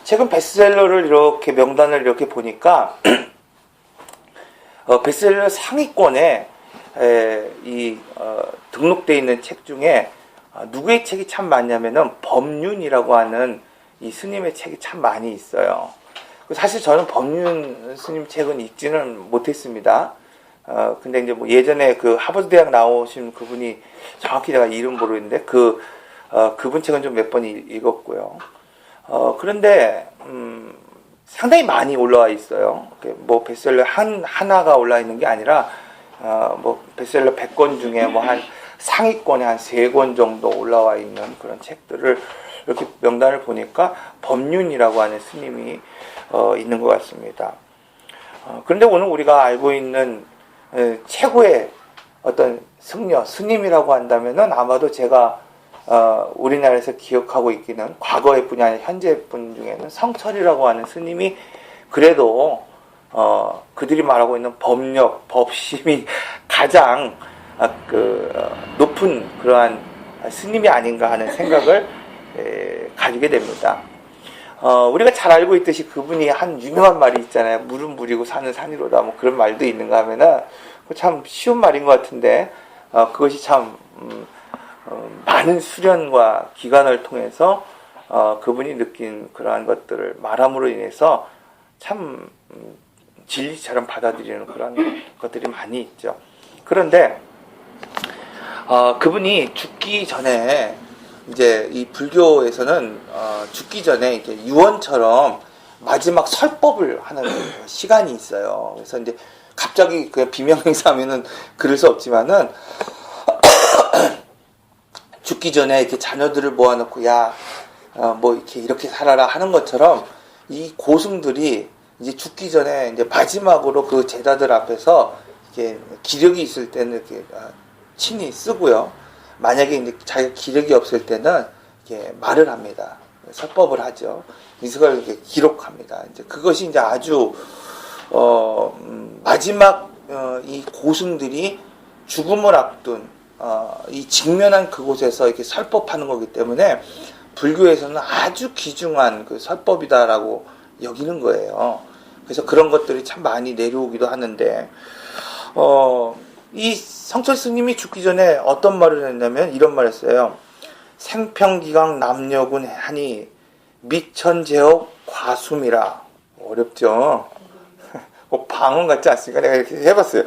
최근 베스트셀러를 이렇게 명단을 이렇게 보니까 베스트셀러 상위권에 등록되어 있는 책 중에 누구의 책이 참 많냐면은 법륜이라고 하는 이 스님의 책이 참 많이 있어요. 사실 저는 법륜 스님 책은 읽지는 못했습니다. 근데 이제 뭐 예전에 그 하버드 대학 나오신 그분이 정확히 제가 이름 모르겠는데 그분 책은 좀 몇 번 읽었고요. 그런데 상당히 많이 올라와 있어요. 뭐 베스트셀러 하나가 올라 있는 게 아니라 뭐 베스트셀러 100권 중에 뭐 한 상위권에 한 3권 정도 올라와 있는 그런 책들을 이렇게 명단을 보니까 법륜이라고 하는 스님이 있는 것 같습니다. 그런데 오늘 우리가 알고 있는 최고의 어떤 승려, 스님이라고 한다면은 아마도 제가 우리나라에서 기억하고 있기는 과거의 분이 아니라 현재 분 중에는 성철이라고 하는 스님이 그래도 그들이 말하고 있는 법력, 법심이 가장 높은 그러한 스님이 아닌가 하는 생각을 가지게 됩니다. 우리가 잘 알고 있듯이 그분이 한 유명한 말이 있잖아요. 물은 물이고 산은 산이로다. 뭐 그런 말도 있는가 하면은 참 쉬운 말인 것 같은데 그것이 참 많은 수련과 기간을 통해서 그분이 느낀 그러한 것들을 말함으로 인해서 참 진리처럼 받아들이는 그런 것들이 많이 있죠. 그런데 그분이 죽기 전에 이제 이 불교에서는 죽기 전에 이제 유언처럼 마지막 설법을 하는 시간이 있어요. 그래서 이제 갑자기 그 비명행사하면은 그럴 수 없지만은 죽기 전에 이렇게 자녀들을 모아놓고 뭐 이렇게 살아라 하는 것처럼 이 고승들이 이제 죽기 전에 이제 마지막으로 그 제자들 앞에서 이렇게 기력이 있을 때는 이렇게 친히 쓰고요. 만약에 이제 자기가 기력이 없을 때는 이렇게 말을 합니다. 설법을 하죠. 이걸 이렇게 기록합니다. 이제 그것이 이제 아주 마지막 이 고승들이 죽음을 앞둔 이 직면한 그곳에서 이렇게 설법하는 거기 때문에 불교에서는 아주 귀중한 그 설법이다라고 여기는 거예요. 그래서 그런 것들이 참 많이 내려오기도 하는데 이 성철 스님이 죽기 전에 어떤 말을 했냐면 이런 말을 했어요. 생평기강 남녀군 하니 미천제옥 과수미라. 어렵죠? 방언 같지 않습니까? 내가 이렇게 해봤어요.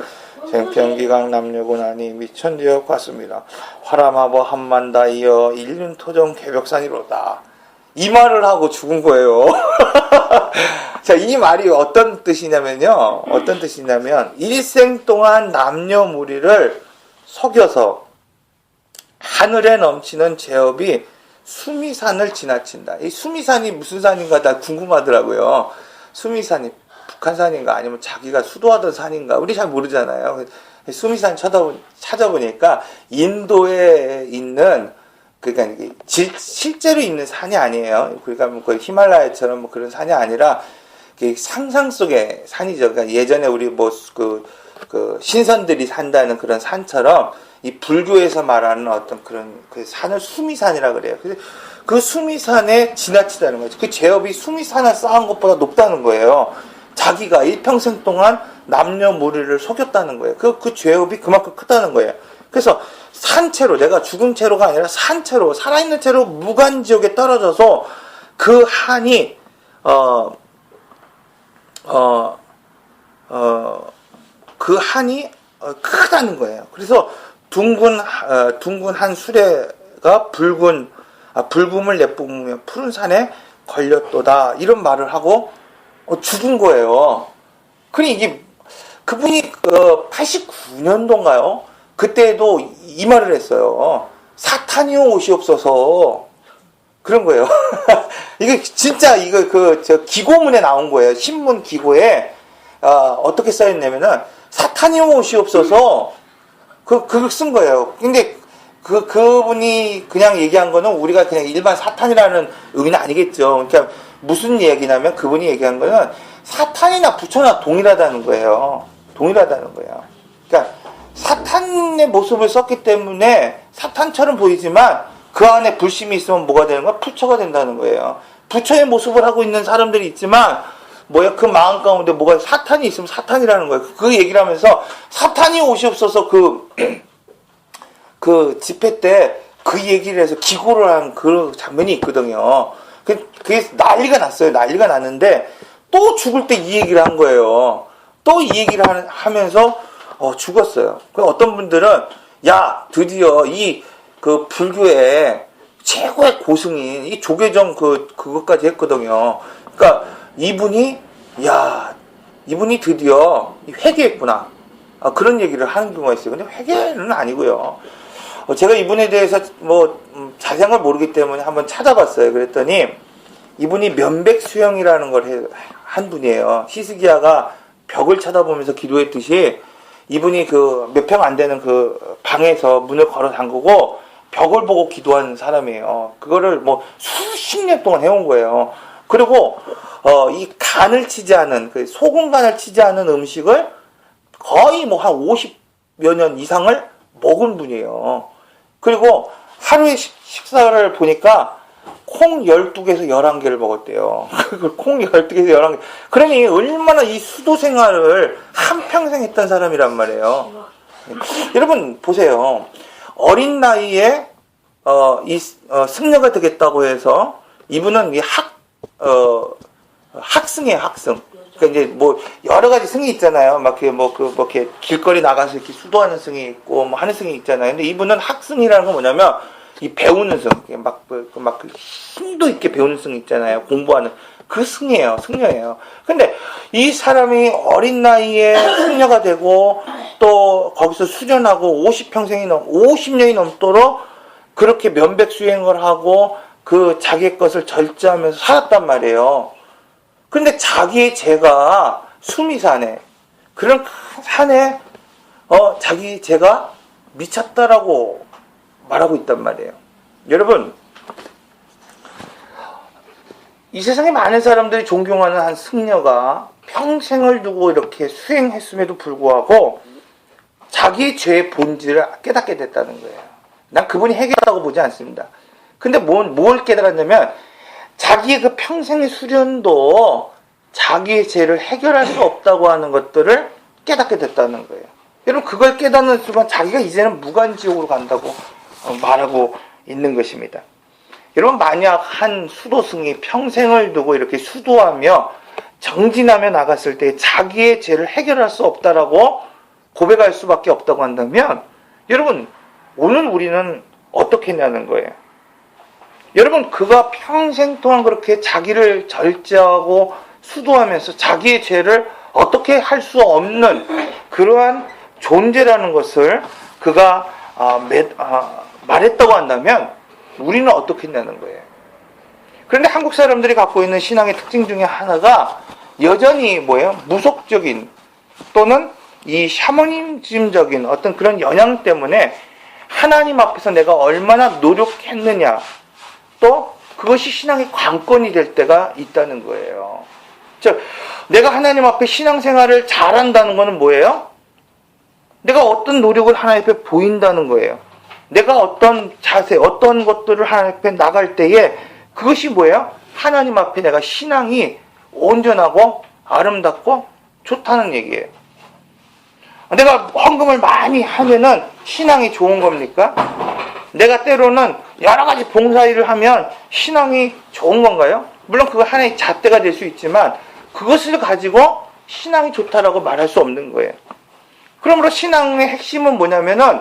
생평기강 남녀군 하니 미천제옥 과수미라. 화라마버 한만다이여 일륜토정 개벽산이로다. 이 말을 하고 죽은 거예요. 자, 이 말이 어떤 뜻이냐면요. 일생 동안 남녀 무리를 속여서 하늘에 넘치는 제업이 수미산을 지나친다. 이 수미산이 무슨 산인가 다 궁금하더라고요. 수미산이 북한산인가 아니면 자기가 수도하던 산인가 우리 잘 모르잖아요. 수미산 찾아보니까 인도에 있는 그러니까 실제로 있는 산이 아니에요. 그러니까 뭐 히말라야처럼 뭐 그런 산이 아니라 상상 속의 산이죠. 그러니까 예전에 우리 뭐 그 신선들이 산다는 그런 산처럼 이 불교에서 말하는 어떤 그런 그 산을 수미산이라 그래요. 그 수미산에 지나치다는 거죠. 그 제업이 수미산을 쌓은 것보다 높다는 거예요. 자기가 일평생 동안 남녀 무리를 속였다는 거예요. 그 죄업이 그만큼 크다는 거예요. 그래서 산채로, 내가 죽은 채로가 아니라 산채로, 살아있는 채로 무간지옥에 떨어져서 그 한이, 그 한이 크다는 거예요. 그래서 둥근 한 수레가 불금을 내뿜으며 푸른 산에 걸렸도다. 이런 말을 하고 죽은 거예요. 그니 이게, 그분이 89년도인가요? 그때도 이 말을 했어요. 사탄이요 오시옵소서. 그런 거예요. 이게 진짜 기고문에 나온 거예요. 신문 기고에 어떻게 써있냐면은 사탄이요 오시옵소서. 그걸 쓴 거예요. 근데 그분이 그냥 얘기한 거는 우리가 그냥 일반 사탄이라는 의미는 아니겠죠. 그러니까 무슨 얘기냐면 그분이 얘기한 거는 사탄이나 부처나 동일하다는 거예요. 그러니까 사탄의 모습을 썼기 때문에 사탄처럼 보이지만 그 안에 불심이 있으면 뭐가 되는 거야? 부처가 된다는 거예요. 부처의 모습을 하고 있는 사람들이 있지만 그 마음 가운데 뭐가 사탄이 있으면 사탄이라는 거예요. 그 얘기를 하면서 사탄이 오시옵소서 그 집회 때 그 얘기를 해서 기고를 한 그 장면이 있거든요. 그게 난리가 났어요. 난리가 났는데 또 죽을 때 이 얘기를 한 거예요. 또 이 얘기를 하면서 죽었어요. 어떤 분들은 야 드디어 그 불교의 최고의 고승인 이 조계종 그것까지 했거든요. 그러니까 이분이 드디어 회개했구나. 그런 얘기를 하는 경우가 있어요. 근데 회개는 아니고요. 제가 이분에 대해서 자세한 걸 모르기 때문에 한번 찾아봤어요. 그랬더니 이분이 면백수영이라는 걸 한 분이에요. 히스기야가 벽을 쳐다보면서 기도했듯이 이분이 몇 평 안 되는 그 방에서 문을 걸어 잠그고 벽을 보고 기도한 사람이에요. 그거를 수십 년 동안 해온 거예요. 그리고 이 간을 치지 않은 소금 간을 치지 않은 음식을 거의 한 50여 년 이상을 먹은 분이에요. 그리고 하루에 식사를 보니까 콩 12개에서 11개를 먹었대요. 콩 12개에서 11개. 그러니 얼마나 이 수도 생활을 한평생 했던 사람이란 말이에요. 여러분 보세요. 어린 나이에 승려가 되겠다고 해서 이분은 학승이에요, 학승. 그러니까 이제 여러 가지 승이 있잖아요. 이렇게 길거리 나가서 이렇게 수도하는 승이 있고, 하는 승이 있잖아요. 근데 이분은 학승이라는 건 뭐냐면, 이 배우는 승. 힘도 있게 배우는 승 있잖아요. 공부하는. 그 승이에요, 승려예요. 근데 이 사람이 어린 나이에 승려가 되고, 또 거기서 수련하고 50년이 넘도록 그렇게 면백수행을 하고, 자기의 것을 절제하면서 살았단 말이에요. 근데 자기의 죄가 수미산에, 그런 큰 산에, 자기 죄가 미쳤다라고 말하고 있단 말이에요. 여러분, 이 세상에 많은 사람들이 존경하는 한 승려가 평생을 두고 이렇게 수행했음에도 불구하고 자기의 죄의 본질을 깨닫게 됐다는 거예요. 난 그분이 해결하다고 보지 않습니다. 근데 뭘 깨달았냐면 자기의 그 평생의 수련도 자기의 죄를 해결할 수 없다고 하는 것들을 깨닫게 됐다는 거예요. 여러분 그걸 깨닫는 순간 자기가 이제는 무간지옥으로 간다고 말하고 있는 것입니다. 여러분 만약 한 수도승이 평생을 두고 이렇게 수도하며 정진하며 나갔을 때 자기의 죄를 해결할 수 없다라고 고백할 수밖에 없다고 한다면 여러분 오늘 우리는 어떻게 했냐는 거예요. 여러분 그가 평생 동안 그렇게 자기를 절제하고 수도하면서 자기의 죄를 어떻게 할 수 없는 그러한 존재라는 것을 그가 말했다고 한다면 우리는 어떻게 했냐는 거예요. 그런데 한국 사람들이 갖고 있는 신앙의 특징 중에 하나가 여전히 무속적인 또는 이 샤머니즘적인 어떤 그런 영향 때문에 하나님 앞에서 내가 얼마나 노력했느냐 또 그것이 신앙의 관건이 될 때가 있다는 거예요. 즉 내가 하나님 앞에 신앙생활을 잘한다는 것은 뭐예요? 내가 어떤 노력을 하나님 앞에 보인다는 거예요. 내가 어떤 자세, 어떤 것들을 하나님 앞에 나갈 때에 그것이 뭐예요? 하나님 앞에 내가 신앙이 온전하고 아름답고 좋다는 얘기예요. 내가 헌금을 많이 하면은 신앙이 좋은 겁니까? 내가 때로는 여러 가지 봉사일을 하면 신앙이 좋은 건가요? 물론 그거 하나의 잣대가 될 수 있지만 그것을 가지고 신앙이 좋다라고 말할 수 없는 거예요. 그러므로 신앙의 핵심은 뭐냐면은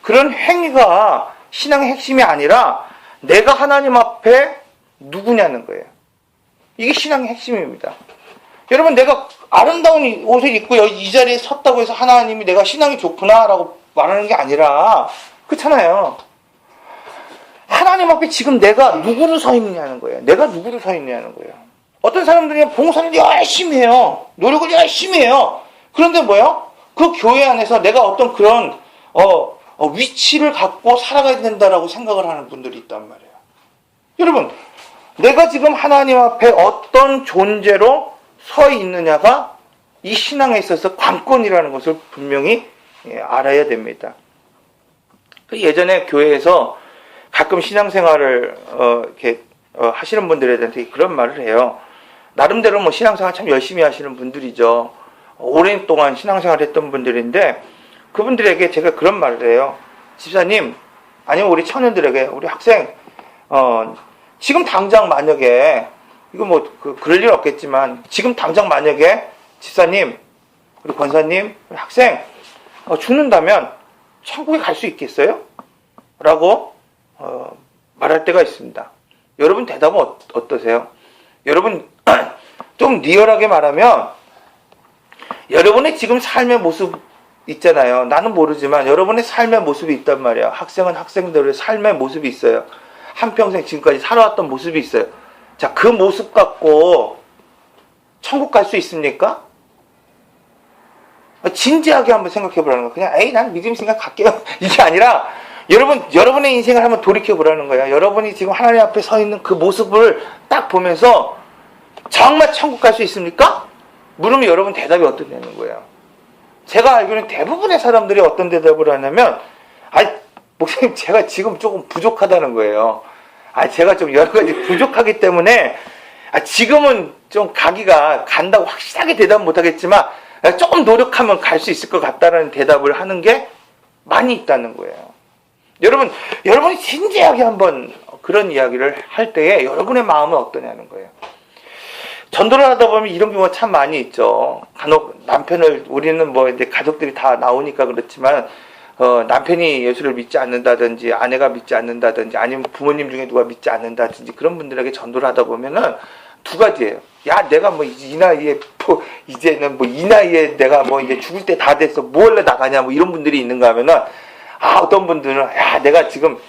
그런 행위가 신앙의 핵심이 아니라 내가 하나님 앞에 누구냐는 거예요. 이게 신앙의 핵심입니다. 여러분 내가 아름다운 옷을 입고 이 자리에 섰다고 해서 하나님이 내가 신앙이 좋구나라고 말하는 게 아니라 그렇잖아요. 하나님 앞에 지금 내가 누구로 서 있느냐는 거예요. 내가 누구로 서 있느냐는 거예요. 어떤 사람들이 봉사를 열심히 해요. 노력을 열심히 해요. 그런데 그 교회 안에서 내가 어떤 그런 위치를 갖고 살아가야 된다라고 생각을 하는 분들이 있단 말이에요. 여러분 내가 지금 하나님 앞에 어떤 존재로 서 있느냐가 이 신앙에 있어서 관건이라는 것을 분명히 알아야 됩니다. 예전에 교회에서 가끔 신앙생활을 이렇게 하시는 분들에 대해서 그런 말을 해요. 나름대로 뭐 신앙생활 참 열심히 하시는 분들이죠. 오랜 동안 신앙생활 했던 분들인데 그분들에게 제가 그런 말을 해요. 집사님, 아니면 우리 청년들에게, 우리 학생, 지금 당장 만약에, 이거 뭐, 그럴 일 없겠지만, 지금 당장 만약에, 집사님, 우리 권사님, 우리 학생, 죽는다면, 천국에 갈 수 있겠어요? 라고, 말할 때가 있습니다. 여러분 대답은 어떠세요? 여러분, 좀 리얼하게 말하면, 여러분의 지금 삶의 모습 있잖아요. 나는 모르지만 여러분의 삶의 모습이 있단 말이에요. 학생은 학생들의 삶의 모습이 있어요. 한평생 지금까지 살아왔던 모습이 있어요. 자, 그 모습 갖고 천국 갈 수 있습니까? 진지하게 한번 생각해 보라는 거예요. 그냥 에이 난 믿음 생각 갈게요. 이게 아니라 여러분의 인생을 한번 돌이켜 보라는 거예요. 여러분이 지금 하나님 앞에 서 있는 그 모습을 딱 보면서 정말 천국 갈 수 있습니까? 물으면 여러분 대답이 어떻냐는 거예요. 제가 알기로는 대부분의 사람들이 어떤 대답을 하냐면, 목사님, 제가 지금 조금 부족하다는 거예요. 제가 좀 여러 가지 부족하기 때문에, 지금은 좀 간다고 확실하게 대답 못 하겠지만, 조금 노력하면 갈 수 있을 것 같다는 대답을 하는 게 많이 있다는 거예요. 여러분이 진지하게 한번 그런 이야기를 할 때에 여러분의 마음은 어떠냐는 거예요. 전도를 하다 보면 이런 경우가 참 많이 있죠. 간혹 우리는 뭐 이제 가족들이 다 나오니까 그렇지만, 남편이 예수를 믿지 않는다든지, 아내가 믿지 않는다든지, 아니면 부모님 중에 누가 믿지 않는다든지, 그런 분들에게 전도를 하다 보면은 두 가지예요. 야, 내가 뭐 이 나이에, 이제는 뭐 이 나이에 내가 뭐 이제 죽을 때 다 됐어. 뭐 원래 나가냐, 뭐 이런 분들이 있는가 하면은, 어떤 분들은, 야, 내가 지금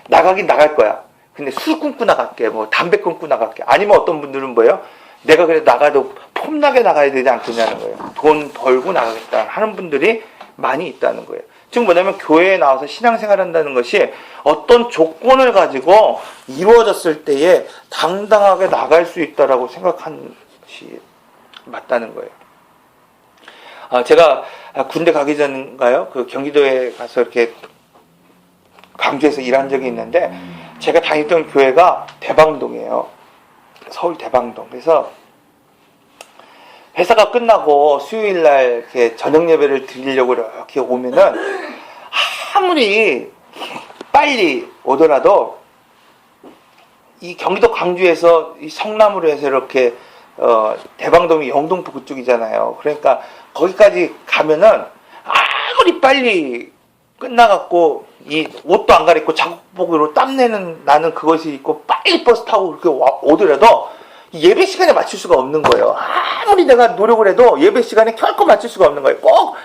나가긴 나갈 거야. 근데 술 끊고 나갈게. 뭐 담배 끊고 나갈게. 아니면 어떤 분들은 뭐예요? 내가 그래 나가도 폼나게 나가야 되지 않겠냐는 거예요. 돈 벌고 나가겠다 하는 분들이 많이 있다는 거예요. 즉 뭐냐면 교회에 나와서 신앙생활 한다는 것이 어떤 조건을 가지고 이루어졌을 때에 당당하게 나갈 수 있다라고 생각하는 것이 맞다는 거예요. 제가 군대 가기 전인가요? 그 경기도에 가서 이렇게 광주에서 일한 적이 있는데 제가 다니던 교회가 대방동이에요. 서울 대방동. 그래서 회사가 끝나고 수요일날 이렇게 저녁 예배를 드리려고 이렇게 오면은 아무리 빨리 오더라도 이 경기도 광주에서 이 성남으로 해서 이렇게 대방동이 영등포 그쪽이잖아요. 그러니까 거기까지 가면은 아무리 빨리 끝나갖고 이 옷도 안 갈아입고 작업복으로 땀내는 나는 그것이 있고 빨리 버스 타고 그렇게 오더라도 예배 시간에 맞출 수가 없는 거예요. 아무리 내가 노력을 해도 예배 시간에 결코 맞출 수가 없는 거예요. 꼭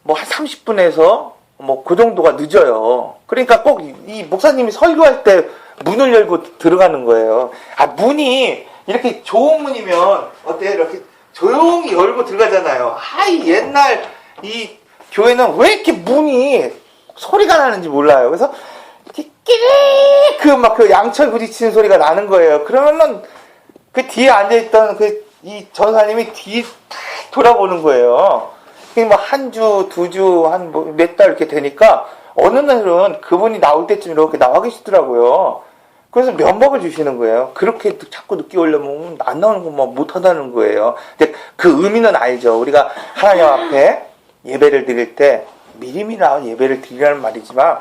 뭐 한 30분에서 뭐 그 정도가 늦어요. 그러니까 꼭 이 목사님이 설교할 때 문을 열고 들어가는 거예요. 문이 이렇게 좋은 문이면 어때요? 이렇게 조용히 열고 들어가잖아요. 옛날 이 교회는 왜 이렇게 문이 소리가 나는지 몰라요. 그래서 그 양철 부딪히는 소리가 나는 거예요. 그러면은 그 뒤에 앉아있던 이 전사님이 뒤에 탁 돌아보는 거예요. 뭐 한 주, 두 주, 한 뭐 몇 달 이렇게 되니까 어느 날은 그분이 나올 때쯤 이렇게 나와 계시더라고요. 그래서 면박을 주시는 거예요. 그렇게 자꾸 늦게 오려면 안 나오는 거 뭐 못하다는 거예요. 근데 그 의미는 알죠. 우리가 하나님 앞에 예배를 드릴 때 미리미리 예배를 드리라는 말이지만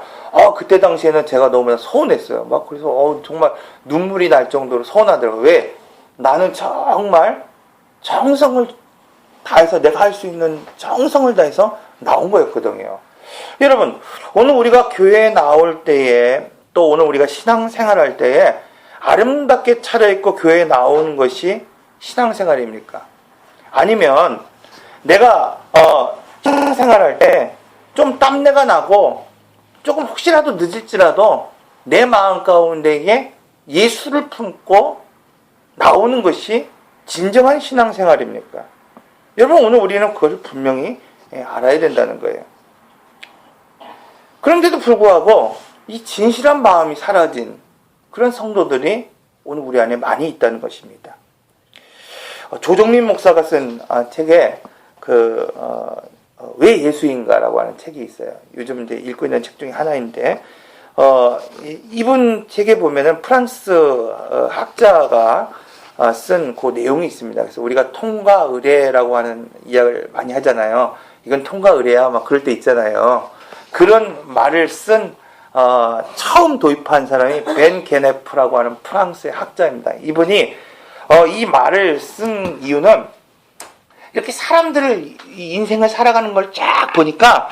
그때 당시에는 제가 너무나 서운했어요. 막 그래서 정말 눈물이 날 정도로 서운하더라고요. 왜? 나는 정말 정성을 다해서 내가 할 수 있는 정성을 다해서 나온 거였거든요. 여러분, 오늘 우리가 교회에 나올 때에 또 오늘 우리가 신앙생활할 때에 아름답게 차려입고 교회에 나오는 것이 신앙생활입니까? 아니면 내가 신앙생활할 때 좀 땀내가 나고 조금 혹시라도 늦을지라도 내 마음 가운데에 예수를 품고 나오는 것이 진정한 신앙생활입니까? 여러분, 오늘 우리는 그것을 분명히 알아야 된다는 거예요. 그런데도 불구하고 이 진실한 마음이 사라진 그런 성도들이 오늘 우리 안에 많이 있다는 것입니다. 조정민 목사가 쓴 책에 왜 예수인가라고 하는 책이 있어요. 요즘 이제 읽고 있는 책 중에 하나인데 이분 책에 보면은 프랑스 학자가 쓴 그 내용이 있습니다. 그래서 우리가 통과 의례라고 하는 이야기를 많이 하잖아요. 이건 통과 의례야, 막 그럴 때 있잖아요. 그런 말을 쓴 처음 도입한 사람이 벤 게네프라고 하는 프랑스의 학자입니다. 이분이 이 말을 쓴 이유는 이렇게 사람들을 인생을 살아가는 걸 쫙 보니까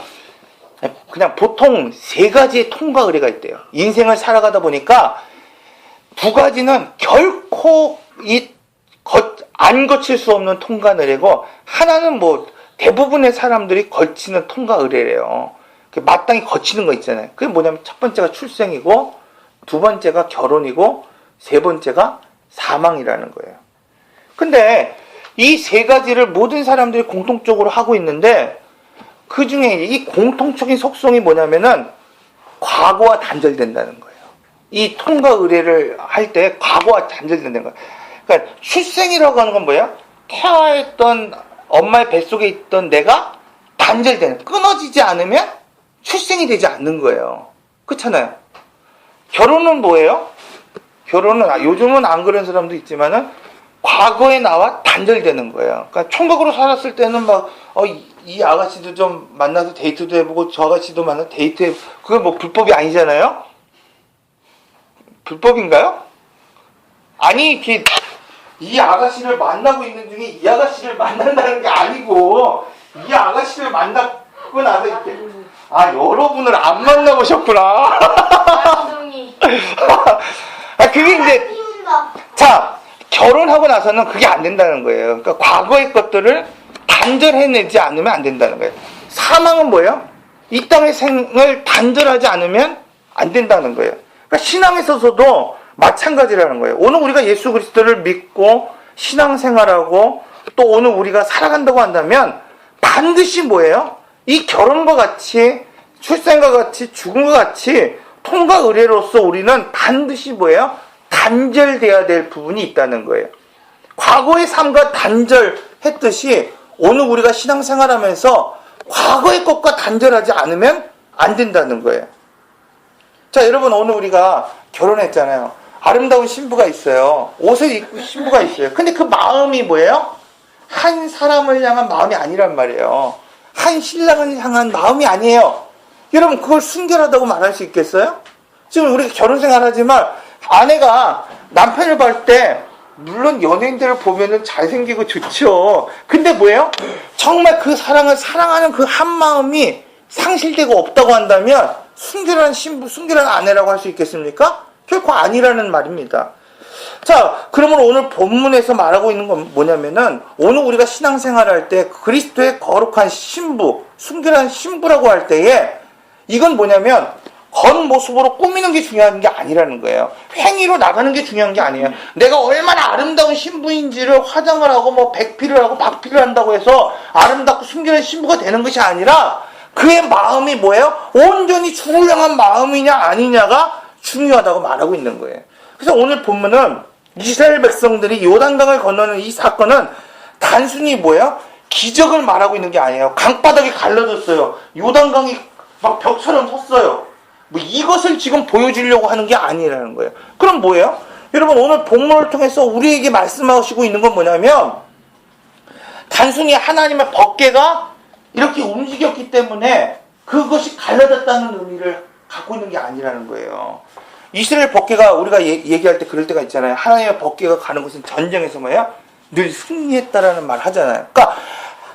그냥 보통 세 가지의 통과 의례가 있대요. 인생을 살아가다 보니까 두 가지는 결코 안 거칠 수 없는 통과 의례고, 하나는 뭐 대부분의 사람들이 거치는 통과 의례래요. 마땅히 거치는 거 있잖아요. 그게 뭐냐면 첫 번째가 출생이고, 두 번째가 결혼이고, 세 번째가 사망이라는 거예요. 근데 이 세 가지를 모든 사람들이 공통적으로 하고 있는데, 그 중에 이 공통적인 속성이 뭐냐면은 과거와 단절된다는 거예요. 이 통과 의례를 할 때 과거와 단절된다는 거예요. 그러니까 출생이라고 하는 건 뭐예요? 태아했던 엄마의 뱃속에 있던 내가 단절되는, 끊어지지 않으면 출생이 되지 않는 거예요. 그렇잖아요. 결혼은 뭐예요? 결혼은 요즘은 안 그런 사람도 있지만은 과거에 나와 단절되는 거예요. 그러니까 총각으로 살았을 때는 막 이 아가씨도 좀 만나서 데이트도 해보고 저 아가씨도 만나서 데이트해, 그게 뭐 불법이 아니잖아요. 불법인가요? 아니, 이렇게 이 아가씨를 만나고 있는 중에 이 아가씨를 만난다는 게 아니고, 이 아가씨를 만나고 나서 이렇게, 여러분을 안 만나보셨구나. 그게 이제, 자, 결혼하고 나서는 그게 안 된다는 거예요. 그러니까 과거의 것들을 단절해내지 않으면 안 된다는 거예요. 사망은 뭐예요? 이 땅의 생을 단절하지 않으면 안 된다는 거예요. 그러니까 신앙에 있어서도 마찬가지라는 거예요. 오늘 우리가 예수 그리스도를 믿고 신앙생활하고 또 오늘 우리가 살아간다고 한다면 반드시 뭐예요? 이 결혼과 같이 출생과 같이 죽음과 같이 통과 의례로서 우리는 반드시 뭐예요? 단절돼야 될 부분이 있다는 거예요. 과거의 삶과 단절했듯이 오늘 우리가 신앙생활하면서 과거의 것과 단절하지 않으면 안 된다는 거예요. 자, 여러분, 오늘 우리가 결혼했잖아요. 아름다운 신부가 있어요. 옷을 입고 신부가 있어요. 근데 그 마음이 뭐예요? 한 사람을 향한 마음이 아니란 말이에요. 한 신랑을 향한 마음이 아니에요. 여러분, 그걸 순결하다고 말할 수 있겠어요? 지금 우리가 결혼생활 하지만 아내가 남편을 볼 때 물론 연예인들을 보면은 잘생기고 좋죠. 근데 뭐예요? 정말 그 사랑을 사랑하는 그 한 마음이 상실되고 없다고 한다면 순결한 신부, 순결한 아내라고 할 수 있겠습니까? 결코 아니라는 말입니다. 자, 그러면 오늘 본문에서 말하고 있는 건 뭐냐면은 오늘 우리가 신앙생활할 때 그리스도의 거룩한 신부, 순결한 신부라고 할 때에 이건 뭐냐면 겉모습으로 꾸미는 게 중요한 게 아니라는 거예요. 행위로 나가는 게 중요한 게 아니에요. 내가 얼마나 아름다운 신부인지를 화장을 하고 뭐 백피를 하고 박피를 한다고 해서 아름답고 순결한 신부가 되는 것이 아니라 그의 마음이 뭐예요? 온전히 주를 향한 마음이냐 아니냐가 중요하다고 말하고 있는 거예요. 그래서 오늘 본문은 이스라엘 백성들이 요단강을 건너는 이 사건은 단순히 뭐예요? 기적을 말하고 있는 게 아니에요. 강바닥이 갈라졌어요. 요단강이 막 벽처럼 섰어요. 뭐 이것을 지금 보여주려고 하는 게 아니라는 거예요. 그럼 뭐예요? 여러분, 오늘 본문을 통해서 우리에게 말씀하시고 있는 건 뭐냐면 단순히 하나님의 법궤가 이렇게 움직였기 때문에 그것이 갈라졌다는 의미를 갖고 있는 게 아니라는 거예요. 이스라엘 법궤가 우리가 얘기할 때 그럴 때가 있잖아요. 하나님의 법궤가 가는 것은 전쟁에서 뭐예요? 늘 승리했다라는 말 하잖아요. 그러니까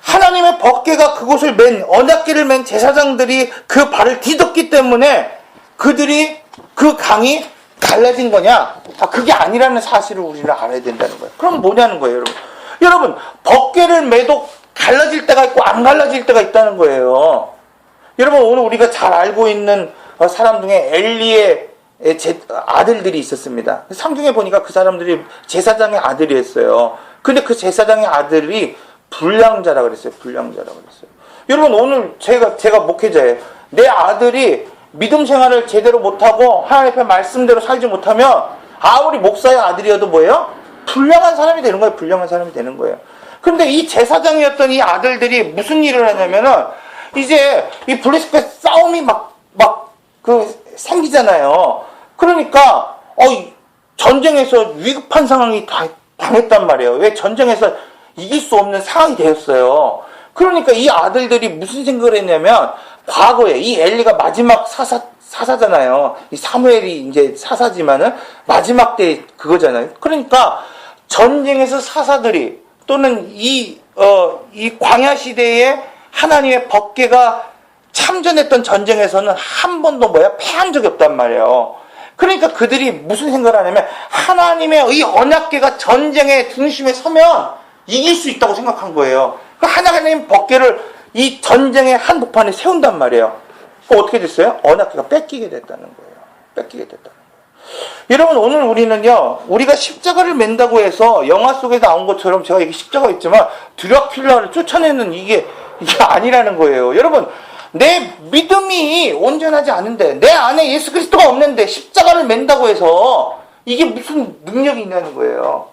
하나님의 법궤가 그곳을 맨 언약궤를 맨 제사장들이 그 발을 디뎠기 때문에 그들이 그 강이 갈라진 거냐? 그게 아니라는 사실을 우리는 알아야 된다는 거예요. 그럼 뭐냐는 거예요, 여러분. 여러분, 법궤를 매도 갈라질 때가 있고 안 갈라질 때가 있다는 거예요. 여러분, 오늘 우리가 잘 알고 있는 사람 중에 엘리의 아들들이 있었습니다. 성경에 보니까 그 사람들이 제사장의 아들이었어요. 근데 그 제사장의 아들이 불량자라 그랬어요. 불량자라 그랬어요. 여러분, 오늘 제가 목회자예요. 내 아들이 믿음 생활을 제대로 못하고 하나님 앞에 말씀대로 살지 못하면 아무리 목사의 아들이어도 뭐예요? 불량한 사람이 되는 거예요. 불량한 사람이 되는 거예요. 그런데 이 제사장이었던 이 아들들이 무슨 일을 하냐면은 이제 이 블레셋과 싸움이 생기잖아요. 그러니까 전쟁에서 위급한 상황이 당했단 말이에요. 왜? 전쟁에서 이길 수 없는 상황이 되었어요. 그러니까 이 아들들이 무슨 생각을 했냐면, 과거에 이 엘리가 마지막 사사잖아요. 이 사무엘이 이제 사사지만은 마지막 때 그거잖아요. 그러니까 전쟁에서 사사들이 또는 이 광야 시대에 하나님의 법궤가 참전했던 전쟁에서는 한 번도 패한 적이 없단 말이에요. 그러니까 그들이 무슨 생각을 하냐면, 하나님의 이 언약궤가 전쟁의 중심에 서면 이길 수 있다고 생각한 거예요. 그 하나님 법궤를 이 전쟁의 한복판에 세운단 말이에요. 어떻게 됐어요? 언약궤가 뺏기게 됐다는 거예요. 뺏기게 됐다는 거예요. 여러분, 오늘 우리는요, 우리가 십자가를 맨다고 해서 영화 속에 나온 것처럼, 제가 이게 십자가 있지만 드라큘라를 쫓아내는 이게 아니라는 거예요. 여러분, 내 믿음이 온전하지 않은데, 내 안에 예수 그리스도가 없는데 십자가를 맨다고 해서 이게 무슨 능력이 있냐는 거예요.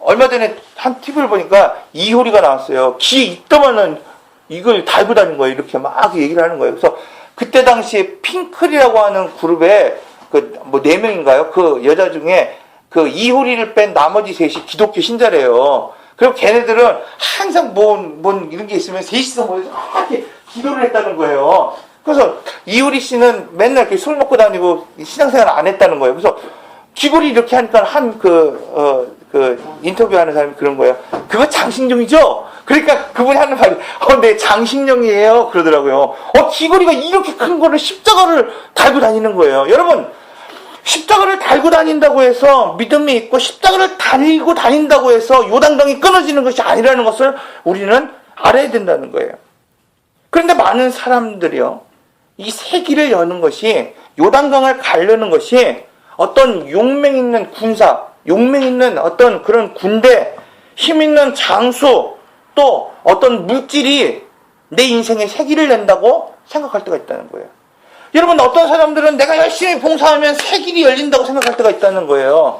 얼마 전에 한 TV를 보니까 이효리가 나왔어요. 귀에 있다마는 이걸 달고 다닌 거예요. 이렇게 막 얘기를 하는 거예요. 그래서 그때 당시에 핑클이라고 하는 그룹에 4명인가요? 그 여자 중에 그 이효리를 뺀 나머지 셋이 기독교 신자래요. 그리고 걔네들은 항상 뭔 이런 게 있으면 셋이서 모여서 이렇게 기도를 했다는 거예요. 그래서 이효리 씨는 맨날 이렇게 술 먹고 다니고 신앙생활 안 했다는 거예요. 그래서 귀걸이 이렇게 하니까 인터뷰하는 사람이 그런 거예요. 그거 장신령이죠? 그러니까 그분이 하는 말이, 네, 장신령이에요. 그러더라고요. 귀걸이가 이렇게 큰 거를 십자가를 달고 다니는 거예요. 여러분, 십자가를 달고 다닌다고 해서 믿음이 있고, 십자가를 달고 다닌다고 해서 요단강이 끊어지는 것이 아니라는 것을 우리는 알아야 된다는 거예요. 그런데 많은 사람들이요, 이 새 길을 여는 것이, 요단강을 가르는 것이 어떤 용맹 있는 군사, 용맹 있는 어떤 그런 군대, 힘 있는 장수, 또 어떤 물질이 내 인생에 새 길을 낸다고 생각할 때가 있다는 거예요. 여러분, 어떤 사람들은 내가 열심히 봉사하면 새 길이 열린다고 생각할 때가 있다는 거예요.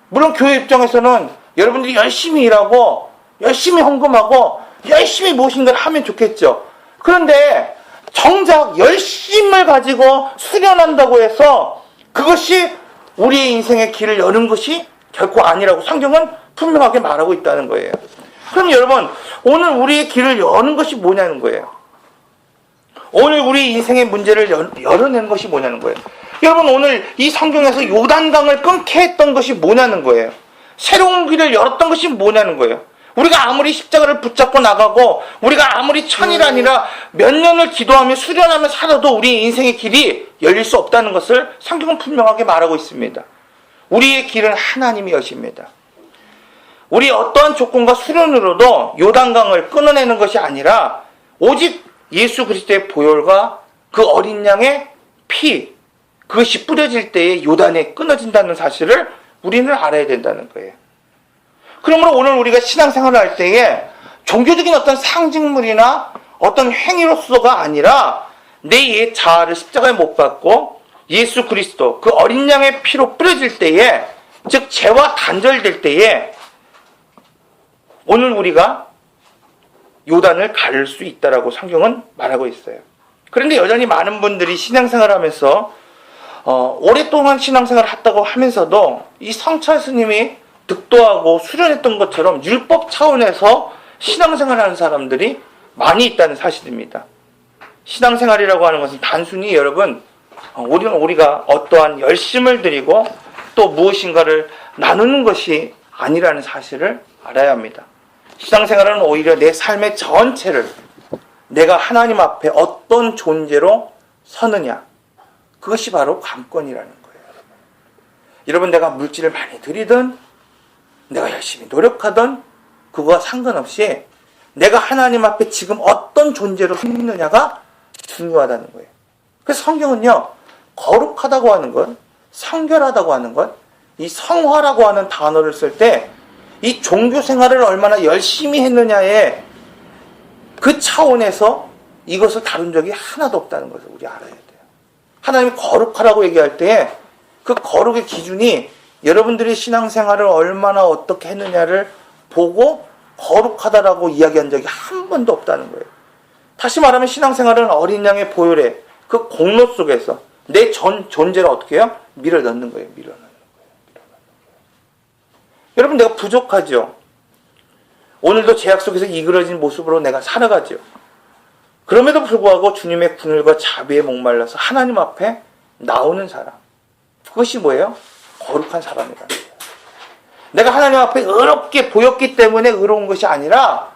물론 교회 입장에서는 여러분들이 열심히 일하고 열심히 헌금하고 열심히 무엇인가를 하면 좋겠죠. 그런데 정작 열심을 가지고 수련한다고 해서 그것이 우리의 인생의 길을 여는 것이 결코 아니라고 성경은 분명하게 말하고 있다는 거예요. 그럼 여러분, 오늘 우리의 길을 여는 것이 뭐냐는 거예요. 오늘 우리 인생의 문제를 열어내는 것이 뭐냐는 거예요. 여러분, 오늘 이 성경에서 요단강을 끊게 했던 것이 뭐냐는 거예요. 새로운 길을 열었던 것이 뭐냐는 거예요. 우리가 아무리 십자가를 붙잡고 나가고 우리가 아무리 천일 아니라 몇 년을 기도하며 수련하며 살아도 우리 인생의 길이 열릴 수 없다는 것을 성경은 분명하게 말하고 있습니다. 우리의 길은 하나님이 여십니다. 우리 어떠한 조건과 수련으로도 요단강을 끊어내는 것이 아니라 오직 예수 그리스도의 보혈과 그 어린 양의 피, 그것이 뿌려질 때에 요단에 끊어진다는 사실을 우리는 알아야 된다는 거예요. 그러므로 오늘 우리가 신앙생활을 할 때에 종교적인 어떤 상징물이나 어떤 행위로서가 아니라 내 옛 자아를 십자가에 못 박고 예수 그리스도 그 어린 양의 피로 뿌려질 때에, 즉 죄와 단절될 때에 오늘 우리가 요단을 가를 수 있다라고 성경은 말하고 있어요. 그런데 여전히 많은 분들이 신앙생활을 하면서 오랫동안 신앙생활을 했다고 하면서도 이 성철 스님이 득도하고 수련했던 것처럼 율법 차원에서 신앙생활을 하는 사람들이 많이 있다는 사실입니다. 신앙생활이라고 하는 것은 단순히 여러분, 우리가 어떠한 열심을 들이고 또 무엇인가를 나누는 것이 아니라는 사실을 알아야 합니다. 신앙생활은 오히려 내 삶의 전체를 내가 하나님 앞에 어떤 존재로 서느냐, 그것이 바로 관건이라는 거예요. 여러분, 내가 물질을 많이 들이든 내가 열심히 노력하든 그거와 상관없이 내가 하나님 앞에 지금 어떤 존재로 서 있느냐가 중요하다는 거예요. 그래서 성경은요, 거룩하다고 하는 것, 성결하다고 하는 것, 이 성화라고 하는 단어를 쓸 때 이 종교 생활을 얼마나 열심히 했느냐에 그 차원에서 이것을 다룬 적이 하나도 없다는 것을 우리 알아야 돼요. 하나님이 거룩하라고 얘기할 때 그 거룩의 기준이 여러분들이 신앙생활을 얼마나 어떻게 했느냐를 보고 거룩하다라고 이야기한 적이 한 번도 없다는 거예요. 다시 말하면 신앙생활은 어린 양의 보혈의 그 공로 속에서 내 존재를 어떻게 해요? 밀어 넣는 거예요. 밀어 넣는 거예요. 여러분, 내가 부족하죠. 오늘도 죄악 속에서 이그러진 모습으로 내가 살아가죠. 그럼에도 불구하고 주님의 궁율과 자비에 목말라서 하나님 앞에 나오는 사람. 그것이 뭐예요? 거룩한 사람이라는 거예요. 내가 하나님 앞에 의롭게 보였기 때문에 의로운 것이 아니라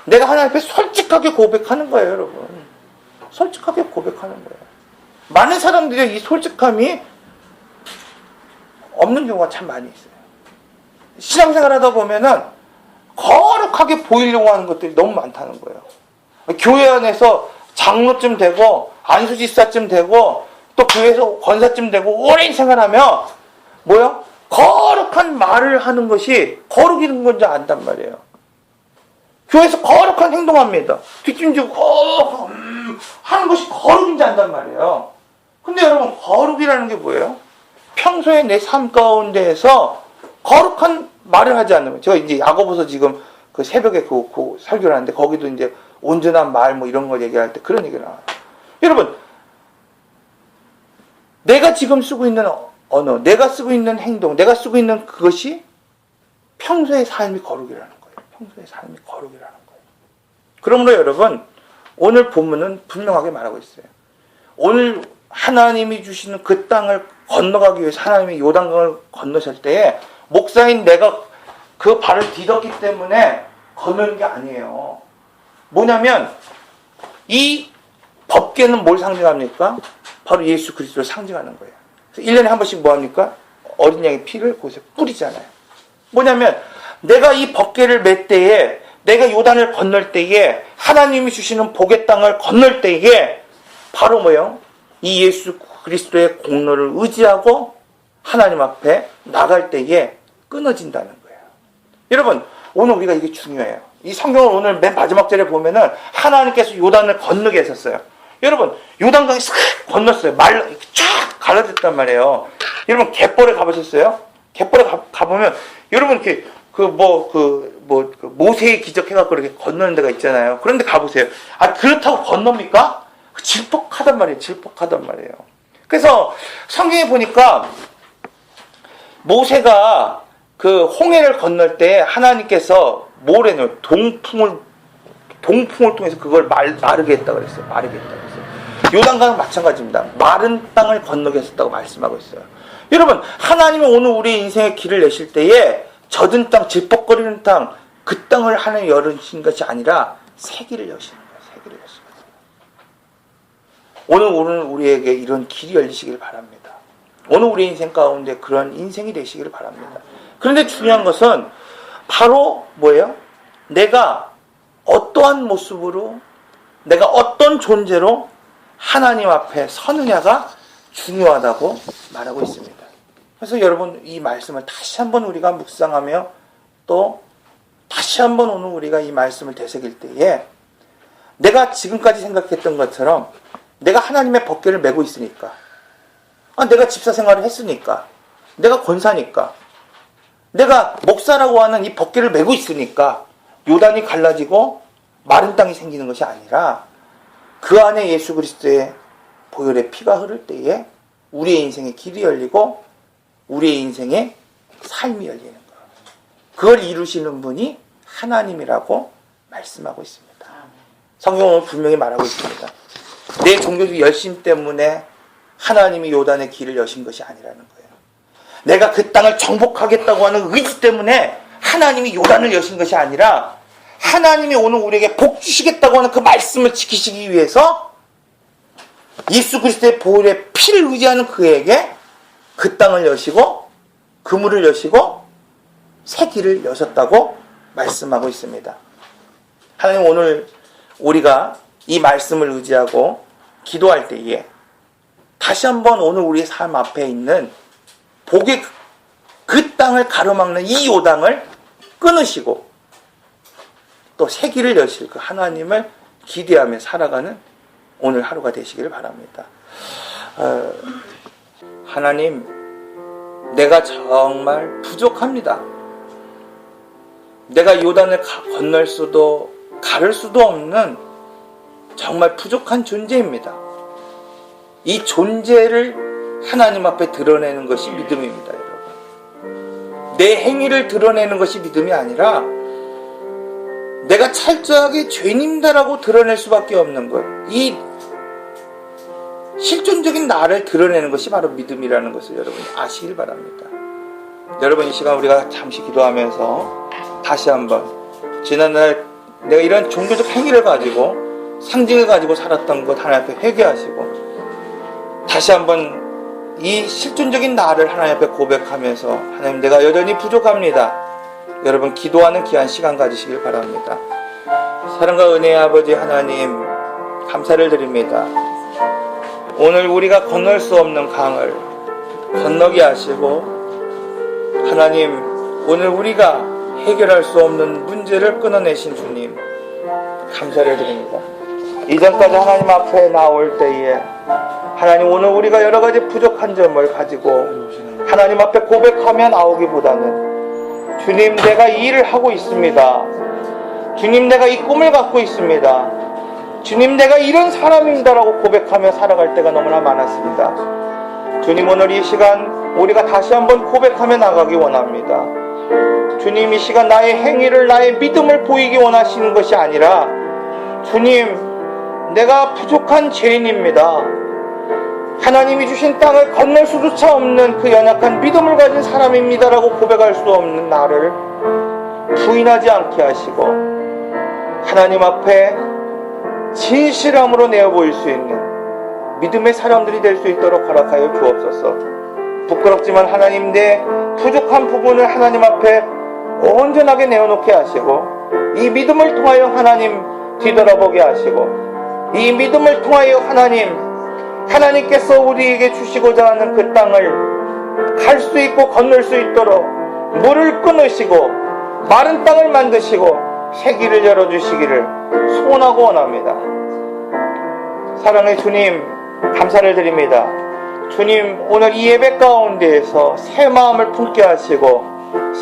내가 하나님 앞에 솔직하게 고백하는 거예요, 여러분. 솔직하게 고백하는 거예요. 많은 사람들이 이 솔직함이 없는 경우가 참 많이 있어요. 신앙생활 하다 보면은 거룩하게 보이려고 하는 것들이 너무 많다는 거예요. 교회 안에서 장로쯤 되고 안수지사쯤 되고 또 교회에서 권사쯤 되고 오랜 생활하며 뭐요? 거룩한 말을 하는 것이 거룩이 있는 건지 안단 말이에요. 교회에서 거룩한 행동합니다. 뒷짐지고 하는 것이 거룩인지 안단 말이에요. 근데 여러분, 거룩이라는 게 뭐예요? 평소에 내 삶 가운데에서 거룩한 말을 하지 않는 거예요. 제가 이제 야고보서 지금 그 새벽에 그 설교를 하는데 거기도 이제 온전한 말 뭐 이런 걸 얘기할 때 그런 얘기를 나와요. 여러분, 내가 지금 쓰고 있는 언어, 내가 쓰고 있는 행동, 내가 쓰고 있는 그것이 평소의 삶이 거룩이라는 거예요. 평소의 삶이 거룩이라는 거예요. 그러므로 여러분, 오늘 본문은 분명하게 말하고 있어요. 오늘 하나님이 주시는 그 땅을 건너가기 위해서 하나님이 요단강을 건너실 때에 목사인 내가 그 발을 디뎠기 때문에 건너는 게 아니에요. 뭐냐면 이 법궤는 뭘 상징합니까? 바로 예수 그리스도를 상징하는 거예요. 1년에 한 번씩 뭐 합니까? 어린 양의 피를 곳에 뿌리잖아요. 뭐냐면 내가 이 법궤를 맬 때에, 내가 요단을 건널 때에, 하나님이 주시는 복의 땅을 건널 때에 바로 뭐예요? 이 예수 그리스도의 공로를 의지하고 하나님 앞에 나갈 때에 끊어진다는 거예요. 여러분, 오늘 우리가 이게 중요해요. 이 성경을 오늘 맨 마지막 절에 보면은 하나님께서 요단을 건너게 했었어요. 여러분, 요단강이 싹 건넜어요. 이렇게 쫙 갈라졌단 말이에요. 여러분, 갯벌에 가보셨어요? 갯벌에 가보면 여러분 이렇게 모세의 기적 해갖고 이렇게 건너는 데가 있잖아요. 그런데 가보세요. 아, 그렇다고 건넙니까? 질퍽하단 말이에요. 질퍽하단 말이에요. 그래서 성경에 보니까 모세가 그 홍해를 건널 때 하나님께서 뭘 했냐면 동풍을 통해서 그걸 마르게 했다고 그랬어요. 마르게 했다고 그랬어요. 요단강은 마찬가지입니다. 마른 땅을 건너게 했었다고 말씀하고 있어요. 여러분, 하나님이 오늘 우리의 인생의 길을 내실 때에 젖은 땅, 질퍽거리는 땅, 그 땅을 하나님 열으신 것이 아니라 새 길을 여시는 거예요. 새 길을 여시는 거예요. 오늘 우리에게 이런 길이 열리시길 바랍니다. 오늘 우리 인생 가운데 그런 인생이 되시기를 바랍니다. 그런데 중요한 것은 바로 뭐예요? 내가 어떠한 모습으로, 내가 어떤 존재로 하나님 앞에 서느냐가 중요하다고 말하고 있습니다. 그래서 여러분, 이 말씀을 다시 한번 우리가 묵상하며 또 다시 한번 오늘 우리가 이 말씀을 되새길 때에 내가 지금까지 생각했던 것처럼 내가 하나님의 법궤를 메고 있으니까, 내가 집사 생활을 했으니까, 내가 권사니까, 내가 목사라고 하는 이 법궤를 메고 있으니까 요단이 갈라지고 마른 땅이 생기는 것이 아니라 그 안에 예수 그리스도의 보혈의 피가 흐를 때에 우리의 인생의 길이 열리고 우리의 인생의 삶이 열리는 거예요. 그걸 이루시는 분이 하나님이라고 말씀하고 있습니다. 성경은 분명히 말하고 있습니다. 내 종교적 열심 때문에 하나님이 요단의 길을 여신 것이 아니라는 거예요. 내가 그 땅을 정복하겠다고 하는 의지 때문에 하나님이 요단을 여신 것이 아니라 하나님이 오늘 우리에게 복 주시겠다고 하는 그 말씀을 지키시기 위해서 예수 그리스도의 보혈의 피를 의지하는 그에게 그 땅을 여시고 그물을 여시고 새 길을 여셨다고 말씀하고 있습니다. 하나님, 오늘 우리가 이 말씀을 의지하고 기도할 때에 다시 한번 오늘 우리의 삶 앞에 있는 복의 그 땅을 가로막는 이 요단을 끊으시고 또 새 길을 여실 그 하나님을 기대하며 살아가는 오늘 하루가 되시기를 바랍니다. 하나님, 내가 정말 부족합니다. 내가 요단을 건널 수도 가를 수도 없는 정말 부족한 존재입니다. 이 존재를 하나님 앞에 드러내는 것이 믿음입니다, 여러분. 내 행위를 드러내는 것이 믿음이 아니라 내가 철저하게 죄인이다라고 드러낼 수밖에 없는 것, 이 실존적인 나를 드러내는 것이 바로 믿음이라는 것을 여러분이 아시길 바랍니다. 여러분, 이 시간 우리가 잠시 기도하면서 다시 한번 지난날 내가 이런 종교적 행위를 가지고 상징을 가지고 살았던 것 하나님 앞에 회개하시고 다시 한번 이 실존적인 나를 하나님 앞에 고백하면서 하나님, 내가 여전히 부족합니다. 여러분, 기도하는 귀한 시간 가지시길 바랍니다. 사랑과 은혜의 아버지 하나님, 감사를 드립니다. 오늘 우리가 건널 수 없는 강을 건너게 하시고, 하나님, 오늘 우리가 해결할 수 없는 문제를 끊어내신 주님, 감사를 드립니다. 이전까지 하나님 앞에 나올 때에 하나님, 오늘 우리가 여러 가지 부족한 점을 가지고 하나님 앞에 고백하며 나오기보다는 주님, 내가 이 일을 하고 있습니다. 주님, 내가 이 꿈을 갖고 있습니다. 주님, 내가 이런 사람입니다라고 고백하며 살아갈 때가 너무나 많았습니다. 주님, 오늘 이 시간 우리가 다시 한번 고백하며 나가기 원합니다. 주님, 이 시간 나의 행위를, 나의 믿음을 보이기 원하시는 것이 아니라 주님, 내가 부족한 죄인입니다. 하나님이 주신 땅을 건널 수조차 없는 그 연약한 믿음을 가진 사람입니다라고 고백할 수 없는 나를 부인하지 않게 하시고 하나님 앞에 진실함으로 내어 보일 수 있는 믿음의 사람들이 될 수 있도록 허락하여 주옵소서. 부끄럽지만 하나님, 내 부족한 부분을 하나님 앞에 온전하게 내어놓게 하시고 이 믿음을 통하여 하나님 뒤돌아보게 하시고 이 믿음을 통하여 하나님께서 우리에게 주시고자 하는 그 땅을 갈 수 있고 건널 수 있도록 물을 끊으시고 마른 땅을 만드시고 새 길을 열어주시기를 소원하고 원합니다. 사랑의 주님, 감사를 드립니다. 주님, 오늘 이 예배 가운데에서 새 마음을 품게 하시고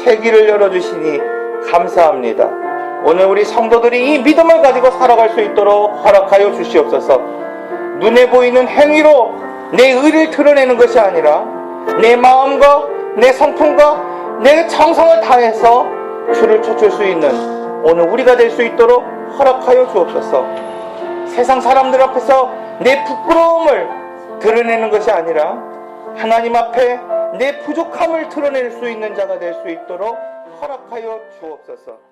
새 길을 열어주시니 감사합니다. 오늘 우리 성도들이 이 믿음을 가지고 살아갈 수 있도록 허락하여 주시옵소서. 눈에 보이는 행위로 내 의를 드러내는 것이 아니라 내 마음과 내 성품과 내 정성을 다해서 주를 쫓을 수 있는 오늘 우리가 될 수 있도록 허락하여 주옵소서. 세상 사람들 앞에서 내 부끄러움을 드러내는 것이 아니라 하나님 앞에 내 부족함을 드러낼 수 있는 자가 될 수 있도록 허락하여 주옵소서.